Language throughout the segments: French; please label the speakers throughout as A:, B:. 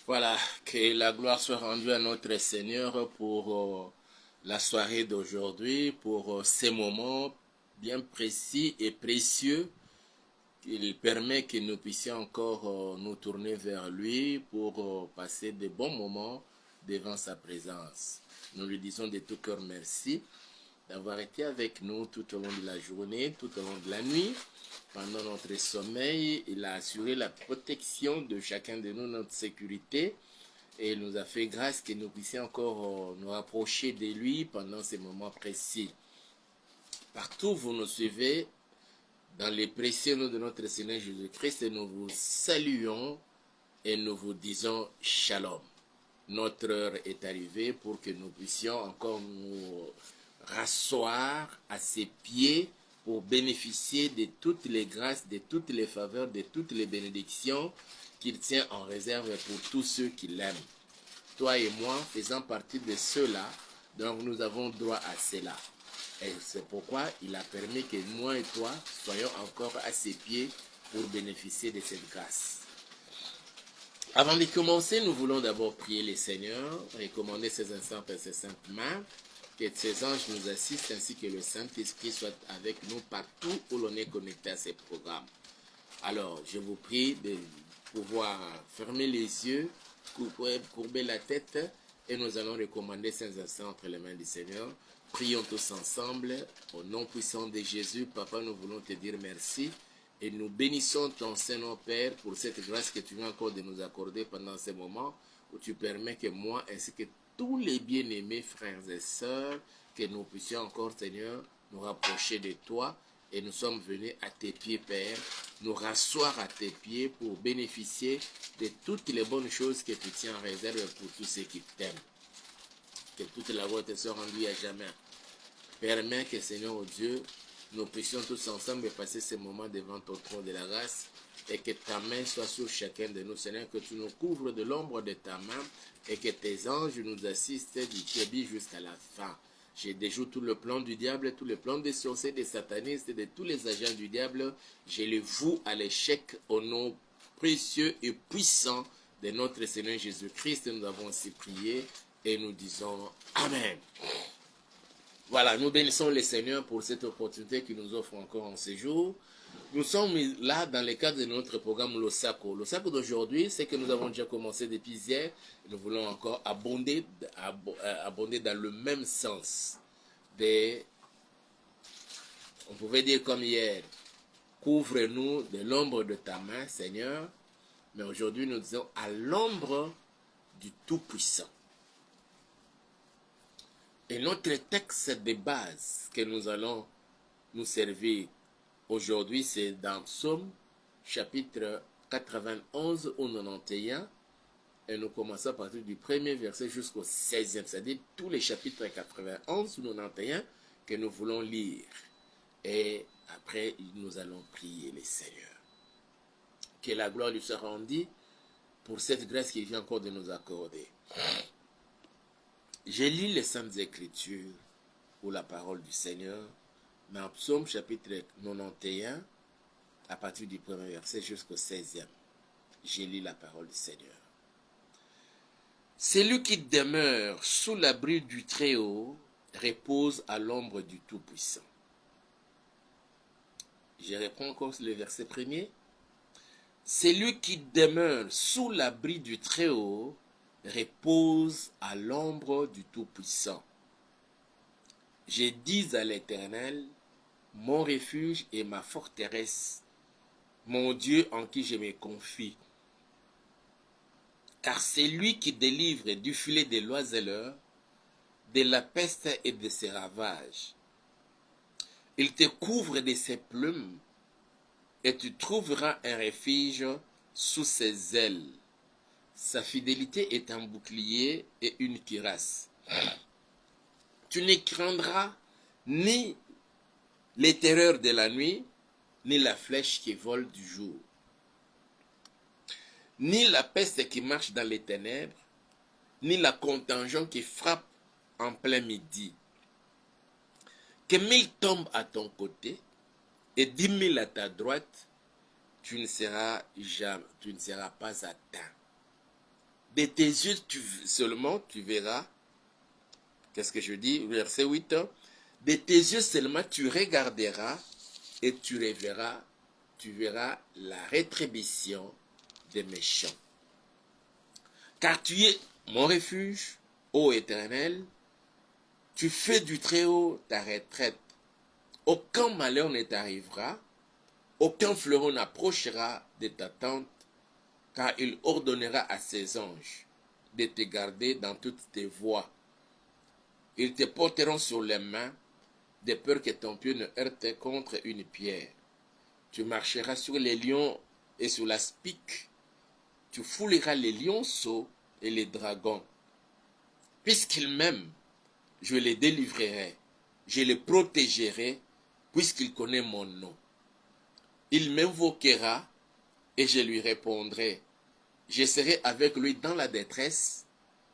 A: Voilà, que la gloire soit rendue à notre Seigneur pour la soirée d'aujourd'hui, pour ces moments bien précis et précieux. Il permet que nous puissions encore nous tourner vers lui pour passer de bons moments devant sa présence. Nous lui disons de tout cœur merci d'avoir été avec nous tout au long de la journée, tout au long de la nuit. Pendant notre sommeil, il a assuré la protection de chacun de nous, notre sécurité. Et il nous a fait grâce que nous puissions encore nous rapprocher de lui pendant ces moments précis. Partout où vous nous suivez, dans les précieux noms de notre Seigneur Jésus-Christ, nous vous saluons et nous vous disons shalom. Notre heure est arrivée pour que nous puissions encore nous rasseoir à ses pieds pour bénéficier de toutes les grâces, de toutes les faveurs, de toutes les bénédictions qu'il tient en réserve pour tous ceux qui l'aiment. Toi et moi faisant partie de ceux-là, donc nous avons droit à cela. Et c'est pourquoi il a permis que moi et toi soyons encore à ses pieds pour bénéficier de cette grâce. Avant de commencer, nous voulons d'abord prier le Seigneur, recommander ses instants et ses saintes mains, que ses anges nous assistent ainsi que le Saint-Esprit soit avec nous partout où l'on est connecté à ces programmes. Alors, je vous prie de pouvoir fermer les yeux, courber la tête et nous allons recommander ces instants entre les mains du Seigneur. Prions tous ensemble, au nom puissant de Jésus. Papa, nous voulons te dire merci et nous bénissons ton Saint-Nom, Père, pour cette grâce que tu viens encore de nous accorder pendant ces moments où tu permets que moi ainsi que tous les bien-aimés frères et sœurs, que nous puissions encore, Seigneur, nous rapprocher de toi. Et nous sommes venus à tes pieds, Père, nous rasseoir à tes pieds pour bénéficier de toutes les bonnes choses que tu tiens en réserve pour tous ceux qui t'aiment. Que toute la gloire te soit rendue à jamais. Permets que, Seigneur, oh Dieu, nous puissions tous ensemble passer ces moments devant ton trône de la grâce et que ta main soit sur chacun de nous, Seigneur, que tu nous couvres de l'ombre de ta main et que tes anges nous assistent du début jusqu'à la fin. Je déjoue tout le plan du diable, tout le plan des sorciers, des satanistes, de tous les agents du diable. Je les voue à l'échec au nom précieux et puissant de notre Seigneur Jésus-Christ. Nous avons ainsi prié et nous disons Amen. Voilà, nous bénissons le Seigneur pour cette opportunité qu'il nous offre encore en ce jour. Nous sommes là dans le cadre de notre programme Losako. Losako d'aujourd'hui, c'est que nous avons déjà commencé depuis hier. Nous voulons encore abonder dans le même sens. On pouvait dire comme hier, couvre-nous de l'ombre de ta main, Seigneur. Mais aujourd'hui, nous disons à l'ombre du Tout-Puissant. Et notre texte de base que nous allons nous servir aujourd'hui, c'est dans Psaume chapitre 91 au 91. Et nous commençons à partir du premier verset jusqu'au 16e, c'est-à-dire tous les chapitres 91 ou 91 que nous voulons lire. Et après, nous allons prier le Seigneur. Que la gloire lui soit rendue pour cette grâce qu'il vient encore de nous accorder. Je lis les Saintes Écritures ou la parole du Seigneur dans Psaume chapitre 91 à partir du premier verset jusqu'au 16e. Je lis la parole du Seigneur. Celui qui demeure sous l'abri du Très-Haut repose à l'ombre du Tout-Puissant. Je reprends encore le verset premier. Celui qui demeure sous l'abri du Très-Haut repose à l'ombre du Tout-Puissant. Je dis à l'Éternel, mon refuge et ma forteresse, mon Dieu en qui je me confie. Car c'est lui qui délivre du filet des l'oiseleur, de la peste et de ses ravages. Il te couvre de ses plumes, et tu trouveras un refuge sous ses ailes. Sa fidélité est un bouclier et une cuirasse. Tu ne craindras ni les terreurs de la nuit, ni la flèche qui vole du jour, ni la peste qui marche dans les ténèbres, ni la contagion qui frappe en plein midi. Que 1000 tombent à ton côté et 10 000 à ta droite, tu ne seras pas atteint. De tes yeux seulement, tu verras. Qu'est-ce que je dis? Verset 8. De tes yeux seulement, tu regarderas et tu verras la rétribution des méchants. Car tu es mon refuge, ô Éternel, tu fais du Très-Haut ta retraite. Aucun malheur ne t'arrivera, aucun fleuron n'approchera de ta tente, car il ordonnera à ses anges de te garder dans toutes tes voies. Ils te porteront sur les mains, de peur que ton pied ne heurte contre une pierre. Tu marcheras sur les lions et sur la spique. Tu fouleras les lionceaux et les dragons. Puisqu'il m'aime, je les délivrerai. Je les protégerai, puisqu'il connaît mon nom. Il m'invoquera et je lui répondrai. Je serai avec lui dans la détresse.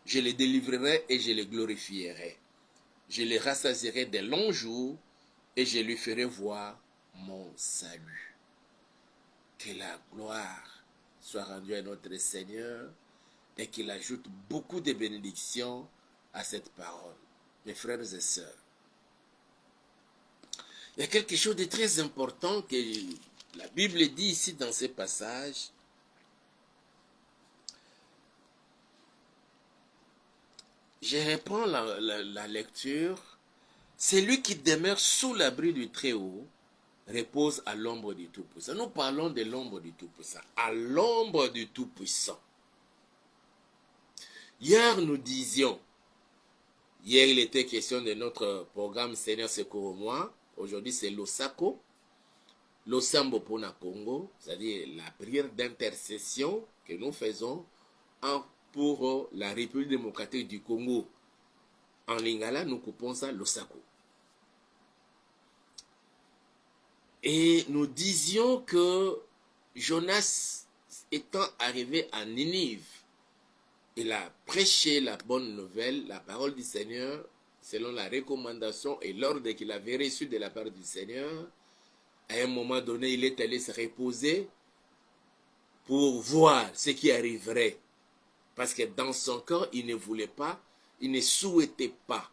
A: Je le délivrerai et je le glorifierai. Je le rassasierai de longs jours et je lui ferai voir mon salut. Que la gloire soit rendue à notre Seigneur et qu'il ajoute beaucoup de bénédictions à cette parole. Mes frères et sœurs, il y a quelque chose de très important que la Bible dit ici dans ce passage. Je reprends la lecture. Celui qui demeure sous l'abri du Très-Haut repose à l'ombre du Tout-Puissant. Nous parlons de l'ombre du Tout-Puissant. À l'ombre du Tout-Puissant. Hier, il était question de notre programme Seigneur secours-moi. Aujourd'hui, c'est l'Osako. L'Osambo Pona Congo, c'est-à-dire la prière d'intercession que nous faisons pour la République démocratique du Congo. En lingala, nous coupons ça l'Osako. Et nous disions que Jonas étant arrivé à Ninive, il a prêché la bonne nouvelle, la parole du Seigneur, selon la recommandation et l'ordre qu'il avait reçu de la part du Seigneur. À un moment donné, il est allé se reposer pour voir ce qui arriverait. Parce que dans son cœur, il ne voulait pas, il ne souhaitait pas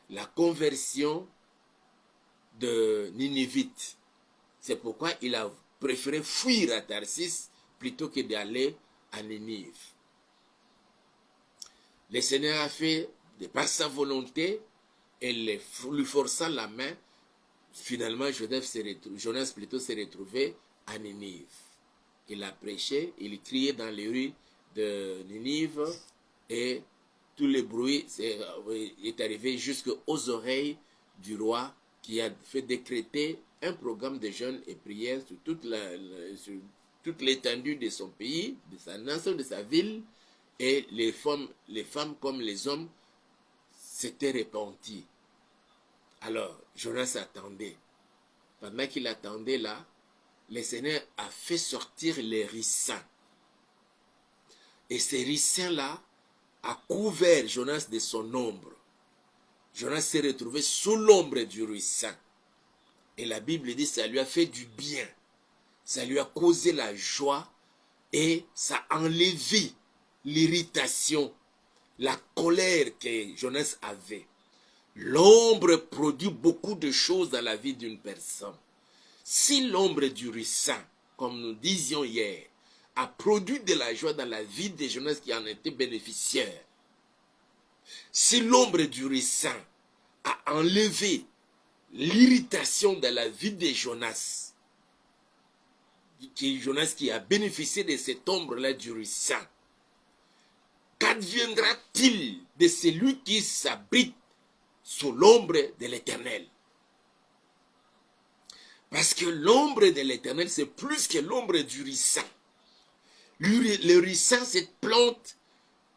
A: la conversion de Ninivite. C'est pourquoi il a préféré fuir à Tarsis plutôt que d'aller à Ninive. Le Seigneur a fait de par sa volonté et lui forçant la main. Finalement, Jonas plutôt s'est retrouvé à Ninive. Il a prêché, il criait dans les rues de Ninive et tout le bruit est arrivé jusqu'aux oreilles du roi qui a fait décréter un programme de jeûne et prière sur toute l'étendue de son pays, de sa nation, de sa ville, et les femmes comme les hommes s'étaient repentis. Alors, Jonas attendait. Pendant qu'il attendait là, le Seigneur a fait sortir les ricins. Et ces ricins-là a couvert Jonas de son ombre. Jonas s'est retrouvé sous l'ombre du ricin. Et la Bible dit que ça lui a fait du bien. Ça lui a causé la joie et ça a enlevé l'irritation, la colère que Jonas avait. L'ombre produit beaucoup de choses dans la vie d'une personne. Si l'ombre du ricin, comme nous disions hier, a produit de la joie dans la vie de Jonas qui en était bénéficiaire, si l'ombre du ricin a enlevé l'irritation dans la vie de Jonas qui a bénéficié de cette ombre-là du ricin, qu'adviendra-t-il de celui qui s'abrite sous l'ombre de l'Éternel? Parce que l'ombre de l'Éternel, c'est plus que l'ombre du ricin. Le ricin, cette plante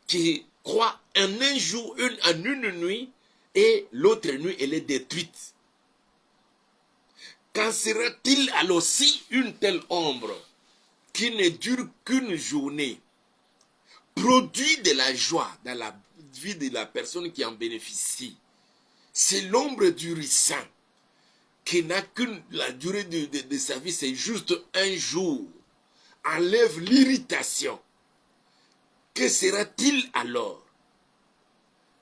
A: qui croît en un jour, en une nuit, et l'autre nuit, elle est détruite. Qu'en sera-t-il alors si une telle ombre, qui ne dure qu'une journée, produit de la joie dans la vie de la personne qui en bénéficie? C'est l'ombre du ricin qui n'a qu'une la durée de sa vie, c'est juste un jour. Enlève l'irritation. Que sera-t-il alors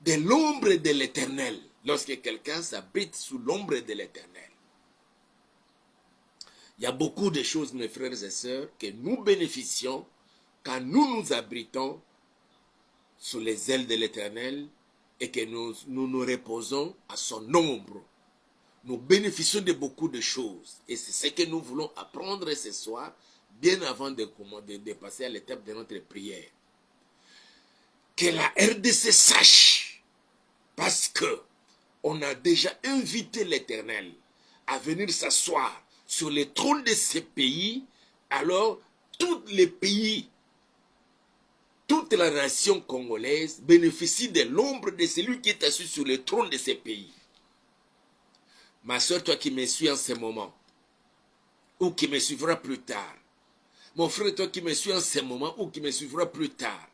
A: de l'ombre de l'Éternel lorsque quelqu'un s'abrite sous l'ombre de l'Éternel? Il y a beaucoup de choses, mes frères et sœurs, que nous bénéficions quand nous nous abritons sous les ailes de l'Éternel et que nous nous reposons à son ombre. Nous bénéficions de beaucoup de choses. Et c'est ce que nous voulons apprendre ce soir, bien avant de passer à l'étape de notre prière. Que la RDC sache, parce que on a déjà invité l'Éternel à venir s'asseoir sur les trônes de ces pays, alors tous les pays, toute la nation congolaise bénéficie de l'ombre de celui qui est assis sur le trône de ces pays. Ma soeur, toi qui me suis en ce moment, ou qui me suivra plus tard, mon frère, toi qui me suis en ce moment, ou qui me suivra plus tard,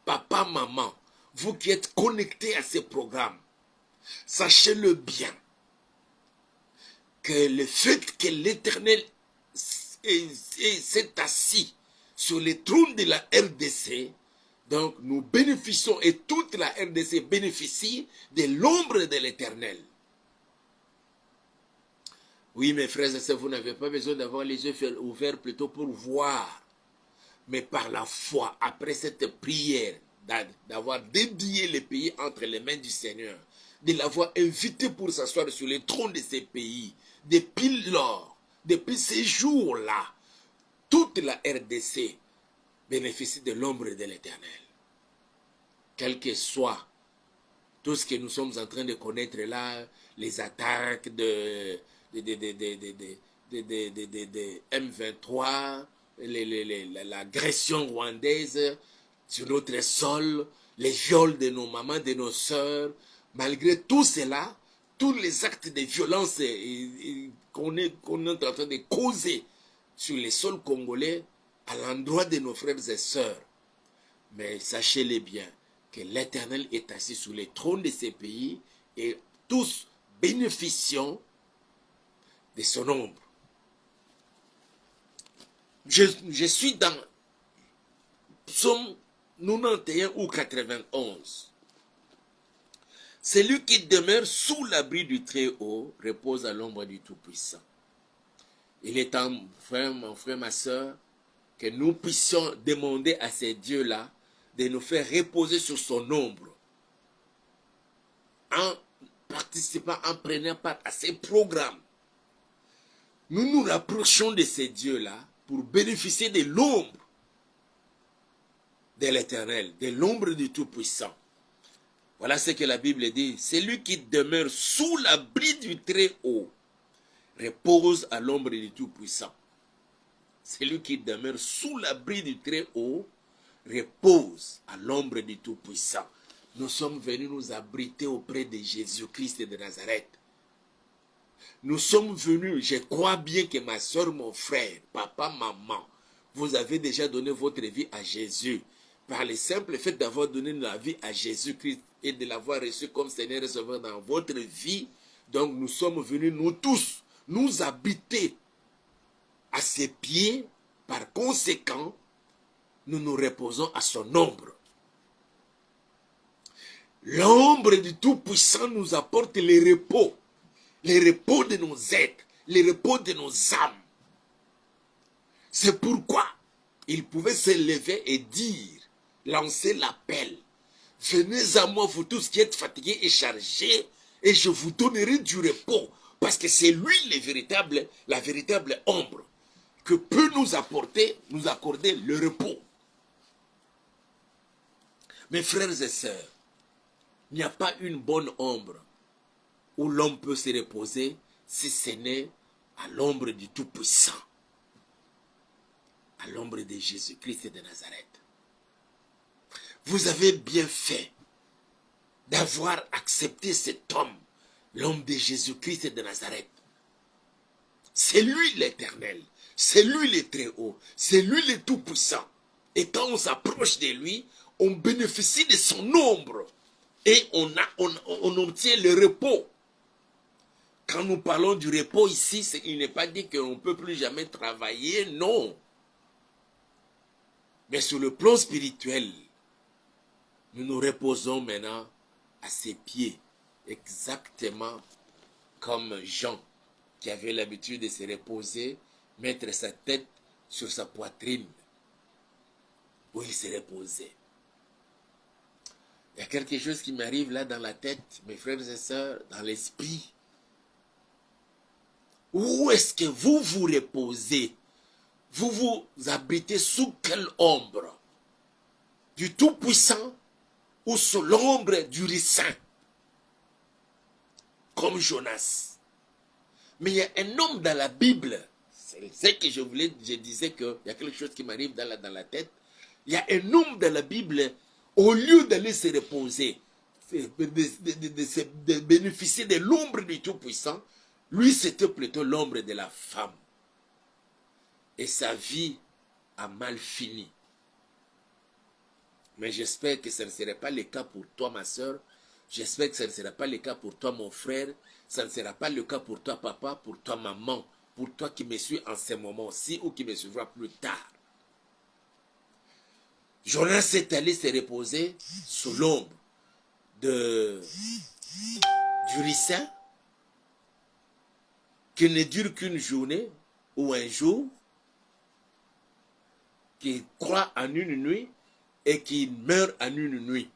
A: papa, maman, vous qui êtes connectés à ces programmes, sachez-le bien, que le fait que l'Éternel s'est assis sur le trône de la RDC, donc nous bénéficions et toute la RDC bénéficie de l'ombre de l'Éternel. Oui, mes frères et sœurs, vous n'avez pas besoin d'avoir les yeux ouverts plutôt pour voir, mais par la foi, après cette prière, d'avoir dédié les pays entre les mains du Seigneur, de l'avoir invité pour s'asseoir sur le trône de ces pays, depuis lors, depuis ces jours-là, toute la RDC bénéficie de l'ombre de l'Éternel. Quel que soit tout ce que nous sommes en train de connaître là, les attaques de M23, l'agression rwandaise sur notre sol, les viols de nos mamans, de nos sœurs, malgré tout cela, tous les actes de violence qu'on est en train de causer sur les sols congolais à l'endroit de nos frères et sœurs. Mais sachez-le bien, que l'Éternel est assis sur les trônes de ces pays et tous bénéficions de son ombre. Je suis dans Psaume 91 ou 91. Celui qui demeure sous l'abri du Très-Haut repose à l'ombre du Tout-Puissant. Il est temps, mon frère, ma soeur, que nous puissions demander à ces dieux-là de nous faire reposer sur son ombre. En participant, en prenant part à ces programmes. Nous nous rapprochons de ces dieux-là pour bénéficier de l'ombre de l'Éternel, de l'ombre du Tout-Puissant. Voilà ce que la Bible dit. Celui qui demeure sous l'abri du Très-Haut repose à l'ombre du Tout-Puissant. Celui qui demeure sous l'abri du Très-Haut repose à l'ombre du Tout-Puissant. Nous sommes venus nous abriter auprès de Jésus-Christ de Nazareth. Nous sommes venus, je crois bien que ma soeur, mon frère, papa, maman, vous avez déjà donné votre vie à Jésus. Par le simple fait d'avoir donné la vie à Jésus-Christ et de l'avoir reçu comme Seigneur et Sauveur dans votre vie, donc nous sommes venus, nous tous, nous habiter à ses pieds. Par conséquent, nous nous reposons à son ombre. L'ombre du Tout-Puissant nous apporte le repos de nos êtres, le repos de nos âmes. C'est pourquoi il pouvait se lever et dire, lancer l'appel. Venez à moi, vous tous qui êtes fatigués et chargés, et je vous donnerai du repos. Parce que c'est lui la véritable ombre que peut nous accorder le repos. Mes frères et sœurs, il n'y a pas une bonne ombre où l'homme peut se reposer si ce n'est à l'ombre du Tout-Puissant, à l'ombre de Jésus-Christ de Nazareth. Vous avez bien fait d'avoir accepté cet homme, l'homme de Jésus-Christ de Nazareth. C'est lui l'Éternel, c'est lui le Très-Haut, c'est lui le Tout-Puissant. Et quand on s'approche de lui, on bénéficie de son ombre et on obtient le repos. Quand nous parlons du repos ici, il n'est pas dit qu'on ne peut plus jamais travailler, non. Mais sur le plan spirituel, nous nous reposons maintenant à ses pieds, exactement comme Jean, qui avait l'habitude de se reposer, mettre sa tête sur sa poitrine, où il se reposait. Il y a quelque chose qui m'arrive là dans la tête, mes frères et sœurs, dans l'esprit. Où est-ce que vous vous reposez? Vous vous abritez sous quelle ombre? Du Tout-Puissant ou sous l'ombre du ricin? Comme Jonas. Mais il y a un homme dans la Bible, c'est ce que je disais qu'il y a quelque chose qui m'arrive dans la tête. Il y a un homme dans la Bible, au lieu d'aller se reposer, de bénéficier de l'ombre du Tout-Puissant, lui c'était plutôt l'ombre de la femme. Et sa vie a mal fini. Mais j'espère que ce ne serait pas le cas pour toi, ma soeur. J'espère que ce ne sera pas le cas pour toi, mon frère. Ça ne sera pas le cas pour toi, papa, pour toi, maman, pour toi qui me suis en ce moment-ci ou qui me suivra plus tard. Jonas est allé se reposer sous l'ombre du ricin qui ne dure qu'une journée ou un jour, qui croît en une nuit et qui meurt en une nuit.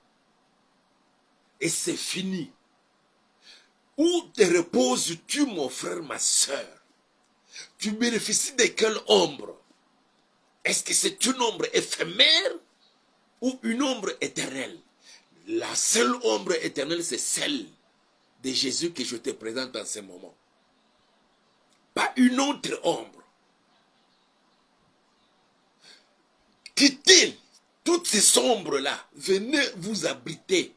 A: Et c'est fini. Où te reposes-tu, mon frère, ma soeur? Tu bénéficies de quelle ombre? Est-ce que c'est une ombre éphémère ou une ombre éternelle? La seule ombre éternelle, c'est celle de Jésus que je te présente en ce moment. Pas une autre ombre. Quittez toutes ces ombres-là. Venez vous abriter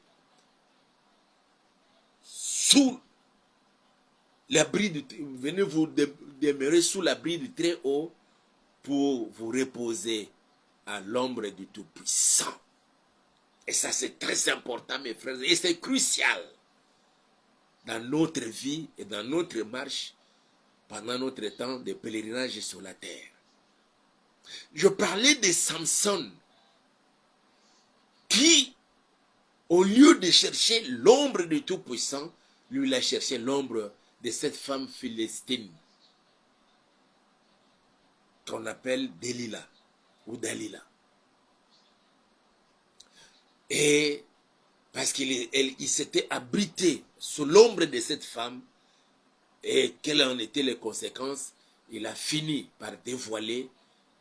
A: sous l'abri du... Venez vous demeurer sous l'abri du Très-Haut pour vous reposer à l'ombre du Tout-Puissant. Et ça, c'est très important, mes frères. Et c'est crucial dans notre vie et dans notre marche pendant notre temps de pèlerinage sur la terre. Je parlais de Samson qui, au lieu de chercher l'ombre du Tout-Puissant, lui, il a cherché l'ombre de cette femme philistine qu'on appelle Delilah ou Dalila. Et parce qu'il s'était abrité sous l'ombre de cette femme, et quelles en étaient les conséquences, il a fini par dévoiler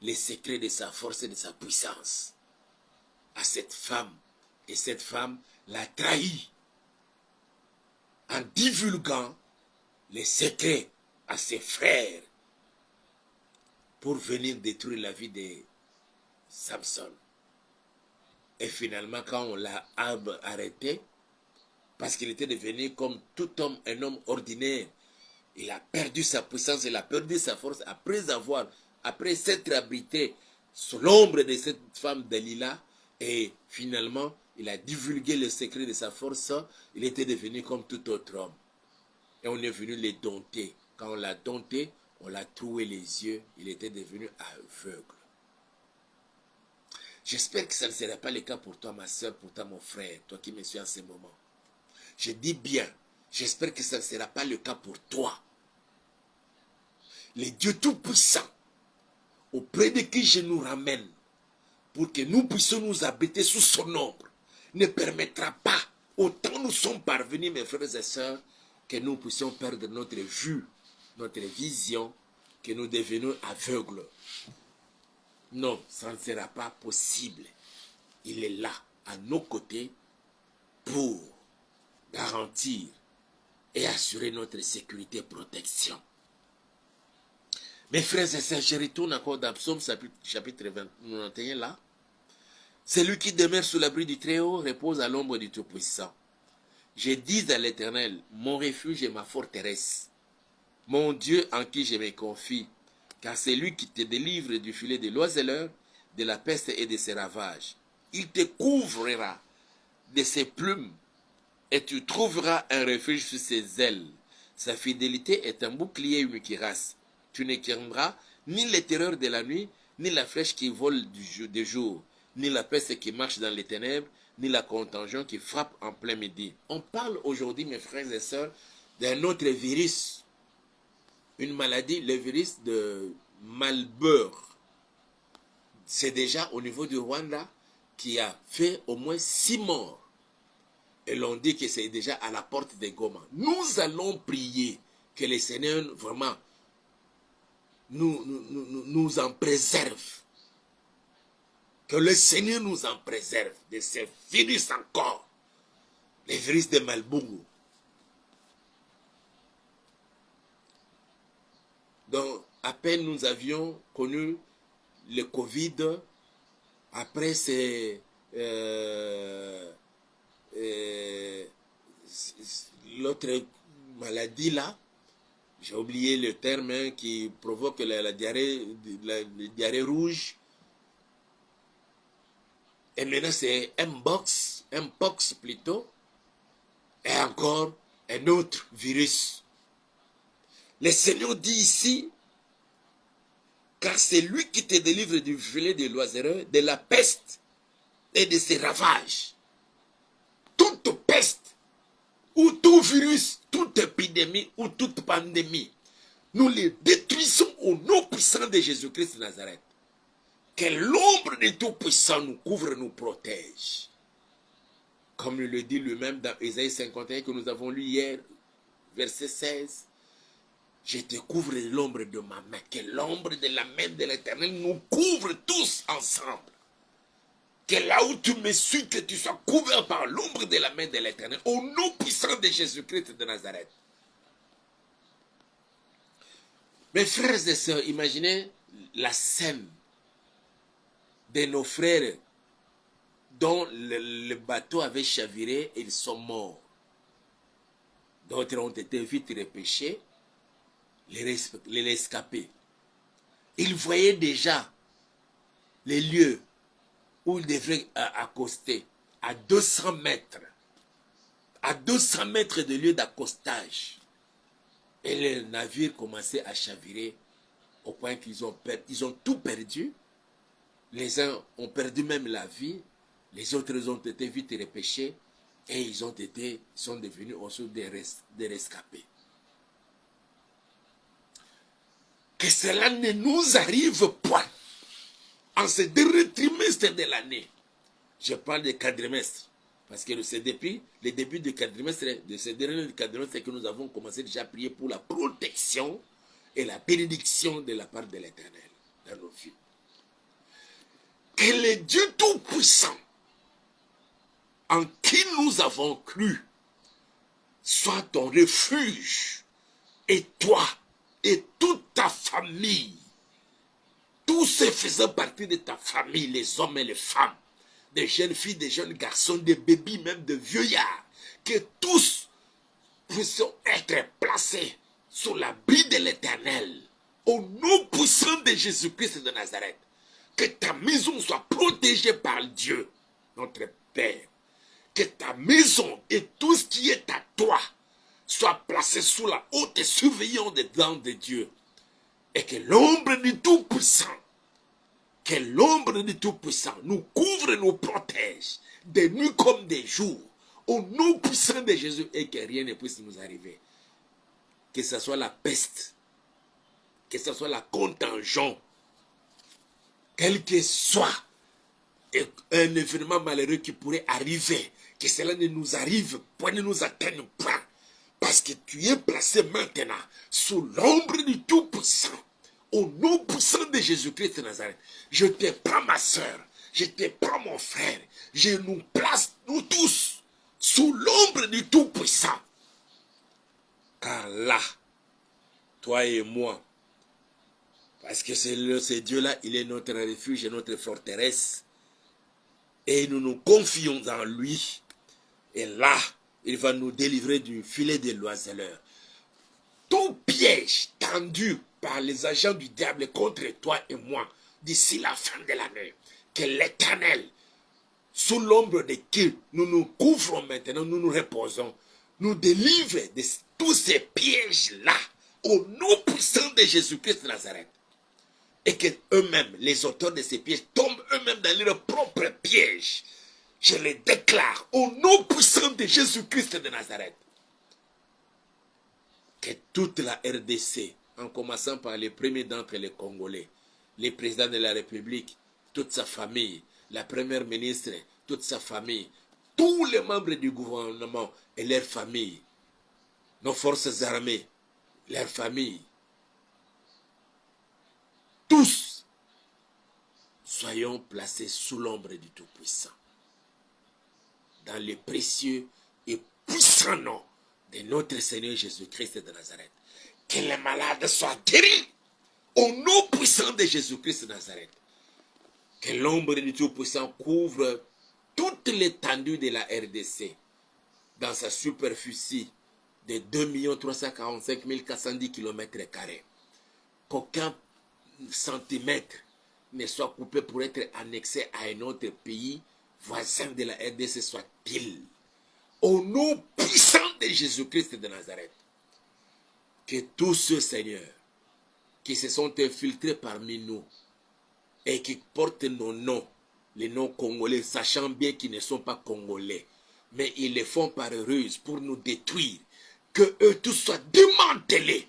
A: les secrets de sa force et de sa puissance à cette femme. Et cette femme l'a trahi en divulguant les secrets à ses frères pour venir détruire la vie de Samson. Et finalement, quand on l'a arrêté, parce qu'il était devenu comme tout homme, un homme ordinaire, il a perdu sa puissance, il a perdu sa force après s'être abrité sous l'ombre de cette femme Dalila, et finalement, il a divulgué le secret de sa force, il était devenu comme tout autre homme. Et on est venu le dompter. Quand on l'a dompté, on l'a troué les yeux, il était devenu aveugle. J'espère que ça ne sera pas le cas pour toi, ma soeur, pour toi, mon frère, toi qui me suis en ce moment. Je dis bien, j'espère que ça ne sera pas le cas pour toi. Le Dieu Tout-Puissant, auprès de qui je nous ramène, pour que nous puissions nous abriter sous son ombre, ne permettra pas, autant nous sommes parvenus, mes frères et sœurs, que nous puissions perdre notre vue, notre vision, que nous devenions aveugles. Non, ça ne sera pas possible. Il est là, à nos côtés, pour garantir et assurer notre sécurité et protection. Mes frères et sœurs, je retourne encore dans Psaume chapitre 91 là. Celui qui demeure sous l'abri du Très-Haut repose à l'ombre du Tout-Puissant. Je dis à l'Éternel, mon refuge et ma forteresse, mon Dieu en qui je me confie, car c'est lui qui te délivre du filet de l'oiseleur, de la peste et de ses ravages. Il te couvrira de ses plumes et tu trouveras un refuge sous ses ailes. Sa fidélité est un bouclier et une cuirasse. Tu ne craindras ni les terreurs de la nuit, ni la flèche qui vole de jour, ni la peste qui marche dans les ténèbres, ni la contagion qui frappe en plein midi. On parle aujourd'hui, mes frères et sœurs, d'un autre virus, une maladie, le virus de Marburg. C'est déjà au niveau du Rwanda qui a fait au moins 6 morts. Et l'on dit que c'est déjà à la porte de Goma. Nous allons prier que le Seigneur vraiment nous en préserve. Que le Seigneur nous en préserve de ces virus encore. Les virus de Marburg. Donc, à peine nous avions connu le Covid, après c'est l'autre maladie là, j'ai oublié le terme hein, qui provoque la diarrhée, la diarrhée rouge. Et maintenant c'est Mpox plutôt, et encore un autre virus. Le Seigneur dit ici, car c'est lui qui te délivre du filet de l'oiseleur, de la peste et de ses ravages. Toute peste, ou tout virus, toute épidémie, ou toute pandémie, nous les détruisons au nom puissant de Jésus-Christ de Nazareth. Que l'ombre de Tout-Puissant nous couvre, nous protège. Comme il le dit lui-même dans Ésaïe 51 que nous avons lu hier, verset 16. Je te couvre de l'ombre de ma main. Que l'ombre de la main de l'Éternel nous couvre tous ensemble. Que là où tu me suis, que tu sois couvert par l'ombre de la main de l'Éternel. Au nom puissant de Jésus-Christ de Nazareth. Mes frères et sœurs, imaginez la scène de nos frères dont le bateau avait chaviré et ils sont morts. D'autres ont été vite repêchés. Les rescapés. Ils voyaient déjà les lieux où ils devraient accoster à 200 mètres. À 200 mètres de lieu d'accostage. Et les navires commençaient à chavirer au point qu'ils ont tout perdu. Les uns ont perdu même la vie. Les autres ont été vite repêchés. Et ils sont devenus aussi des rescapés. Que cela ne nous arrive point en ce dernier trimestre de l'année. Je parle des quadrimestres. Parce que c'est depuis le début du quadrimestre, de ce dernier quadrimestre que nous avons commencé déjà à prier pour la protection et la bénédiction de la part de l'Éternel dans nos vies. Que le Dieu Tout-Puissant, en qui nous avons cru, soit ton refuge, et toi, et toute ta famille, tous ceux faisant partie de ta famille, les hommes et les femmes, des jeunes filles, des jeunes garçons, des bébés, même des vieillards, que tous puissent être placés sous l'abri de l'Éternel, au nom puissant de Jésus-Christ de Nazareth. Que ta maison soit protégée par Dieu, notre Père. Que ta maison et tout ce qui est à toi soit placé sous la haute surveillance des dents de Dieu. Et que l'ombre du Tout-Puissant, nous couvre et nous protège, de nuit comme des jours, au nom puissant de Jésus, et que rien ne puisse nous arriver. Que ce soit la peste, que ce soit la contagion, quel que soit un événement malheureux qui pourrait arriver, que cela ne nous arrive point, ne nous atteigne point. Parce que tu es placé maintenant sous l'ombre du Tout-Puissant. Au nom puissant de Jésus-Christ de Nazareth. Je te prends ma soeur. Je te prends mon frère. Je nous place, nous tous, sous l'ombre du Tout-Puissant. Car là, toi et moi, parce que ce Dieu-là, il est notre refuge et notre forteresse. Et nous nous confions en lui. Et là, il va nous délivrer du filet de l'oiseleur. Tout piège tendu par les agents du diable contre toi et moi, d'ici la fin de l'année, que l'Éternel, sous l'ombre de qui nous nous couvrons maintenant, nous nous reposons, nous délivre de tous ces pièges-là, au nom puissant de Jésus-Christ de Nazareth. et que eux-mêmes, les auteurs de ces pièges, tombent eux-mêmes dans leurs propres pièges. Je les déclare au nom puissant de Jésus-Christ de Nazareth. Que toute la RDC, en commençant par les premiers d'entre les Congolais, les présidents de la République, toute sa famille, la première ministre, toute sa famille, tous les membres du gouvernement et leurs familles, nos forces armées, leurs familles, tous soyons placés sous l'ombre du Tout-Puissant. Dans le précieux et puissant nom de notre Seigneur Jésus-Christ de Nazareth. Que les malades soient guéris au nom puissant de Jésus-Christ de Nazareth. Que l'ombre du Tout-Puissant couvre toute l'étendue de la RDC dans sa superficie de 2 345 410 km². Qu'aucun centimètre ne soit coupé pour être annexé à un autre pays voisin de la RDC, soit pile. Au nom puissant de Jésus-Christ de Nazareth, que tous ceux, Seigneur, qui se sont infiltrés parmi nous et qui portent nos noms, les noms congolais, sachant bien qu'ils ne sont pas congolais, mais ils les font par ruse pour nous détruire, que eux tous soient démantelés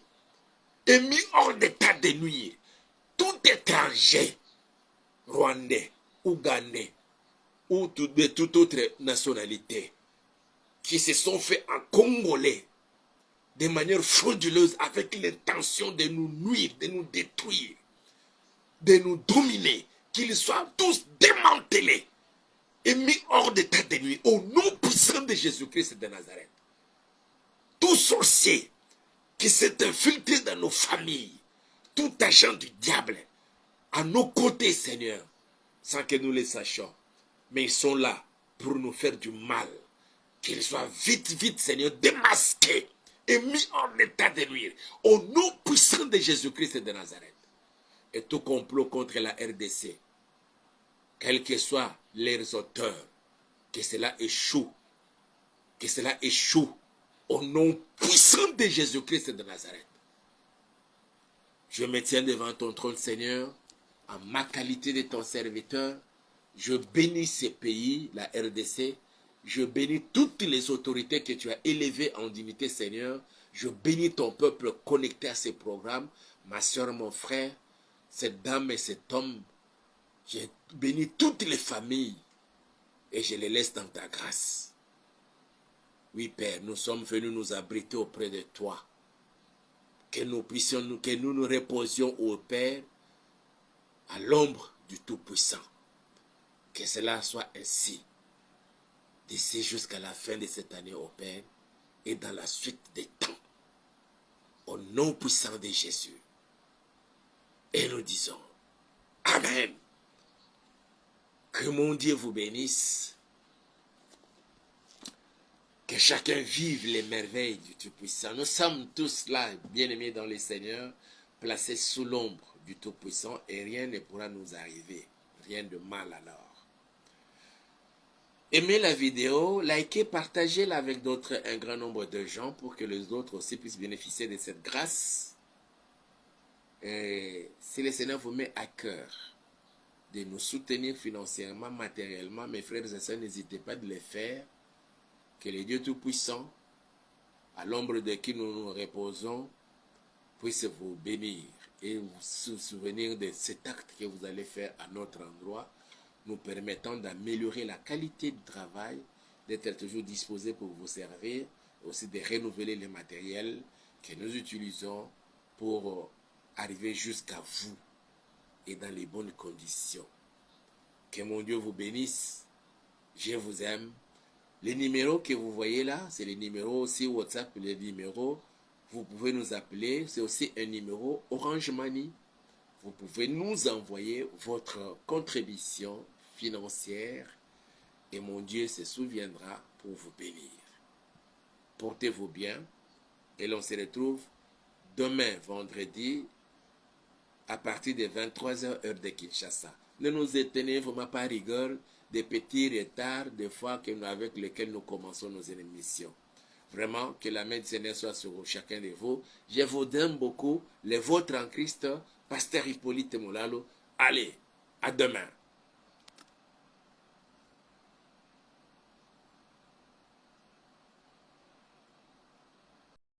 A: et mis hors d'état de nuire. Tout étranger, rwandais, ougandais, ou de toute autre nationalité, qui se sont faits en congolais de manière frauduleuse avec l'intention de nous nuire, de nous détruire, de nous dominer, qu'ils soient tous démantelés et mis hors d'état de nuire au nom puissant de Jésus-Christ de Nazareth. Tout sorcier qui s'est infiltré dans nos familles, tout agent du diable, à nos côtés, Seigneur, sans que nous les sachions, mais ils sont là pour nous faire du mal. Qu'ils soient vite, vite, Seigneur, démasqués et mis en état de nuire. Au nom puissant de Jésus-Christ de Nazareth. Et tout complot contre la RDC, quels que soient leurs auteurs, que cela échoue. Que cela échoue. Au nom puissant de Jésus-Christ de Nazareth. Je me tiens devant ton trône, Seigneur, en ma qualité de ton serviteur. Je bénis ces pays, la RDC. Je bénis toutes les autorités que tu as élevées en dignité, Seigneur. Je bénis ton peuple connecté à ces programmes. Ma soeur, mon frère, cette dame et cet homme. Je bénis toutes les familles et je les laisse dans ta grâce. Oui, Père, nous sommes venus nous abriter auprès de toi. Que nous nous reposions au Père à l'ombre du Tout-Puissant. Que cela soit ainsi, d'ici jusqu'à la fin de cette année au Père, et dans la suite des temps, au nom puissant de Jésus. Et nous disons, Amen. Que mon Dieu vous bénisse, que chacun vive les merveilles du Tout-Puissant. Nous sommes tous là, bien-aimés dans le Seigneur, placés sous l'ombre du Tout-Puissant, et rien ne pourra nous arriver, rien de mal alors. Aimez la vidéo, likez, partagez-la avec un grand nombre de gens pour que les autres aussi puissent bénéficier de cette grâce. Et si le Seigneur vous met à cœur de nous soutenir financièrement, matériellement, mes frères et sœurs, n'hésitez pas de le faire. Que le Dieu Tout-Puissant, à l'ombre de qui nous nous reposons, puisse vous bénir et vous souvenir de cet acte que vous allez faire à notre endroit, nous permettant d'améliorer la qualité du travail, d'être toujours disposés pour vous servir, aussi de renouveler les matériels que nous utilisons pour arriver jusqu'à vous et dans les bonnes conditions. Que mon Dieu vous bénisse. Je vous aime. Les numéros que vous voyez là, c'est les numéros aussi WhatsApp, les numéros, vous pouvez nous appeler, c'est aussi un numéro Orange Money. Vous pouvez nous envoyer votre contribution financière et mon Dieu se souviendra pour vous bénir. Portez-vous bien et l'on se retrouve demain, vendredi, à partir de 23h heure de Kinshasa. Ne nous étonnez vraiment pas rigueur des petits retards, des fois avec lesquels nous commençons nos émissions. Vraiment, que la main du Seigneur soit sur chacun de vous. Je vous aime beaucoup, les vôtres en Christ. Pasteur Hippolyte Molalo. Allez, à demain.